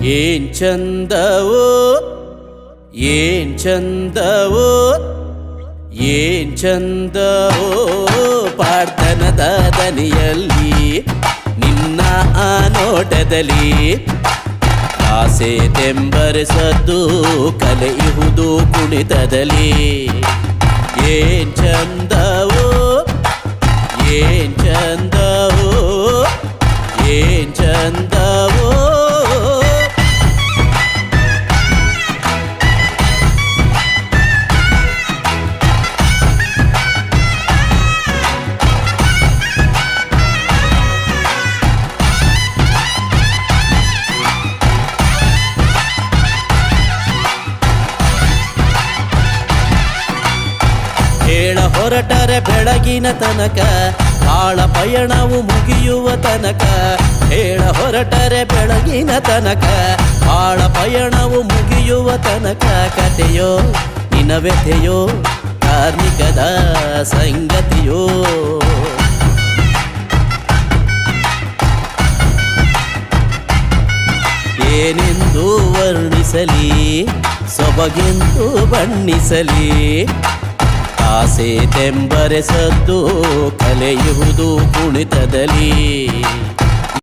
ಏನ್ ಚಂದವೋ ಏನ್ ಚಂದವೋ ಏನ್ ಚಂದವೋ ಪಾಡ್ತನದ ದನಿಯಲ್ಲಿ ನಿನ್ನ ಆ ನೋಟದಲ್ಲಿ ಆಸೆ ತೆಂಬರಿಸದ್ದು ಕಲೆಯುವುದು ಕುಣಿತದಲ್ಲಿ ಏನ್ ಚಂದವೋ ಏನ್ ಚಂದವೋ ಏನ್ ಚಂದವೋ ಹೇಳ ಹೊರಟರೆ ಬೆಳಗಿನ ತನಕ ಬಾಳ ಪಯಣವು ಮುಗಿಯುವ ತನಕ ಹೇಳ ಹೊರಟರೆ ಬೆಳಗಿನ ತನಕ ಬಾಳ ಪಯಣವು ಮುಗಿಯುವ ತನಕ ಕಥೆಯೋ ನಿನ ವ್ಯಥೆಯೋ ಕಾರ್ಮಿಕದ ಸಂಗತಿಯೋ ಏನೆಂದು ವರ್ಣಿಸಲಿ ಸೊಬಗೆಂದು ಬಣ್ಣಿಸಲಿ ಆಸೆ ತೆಂಬರೆಸದ್ದು ಕಲೆಯುವುದು ಕುಣಿತದಲ್ಲಿ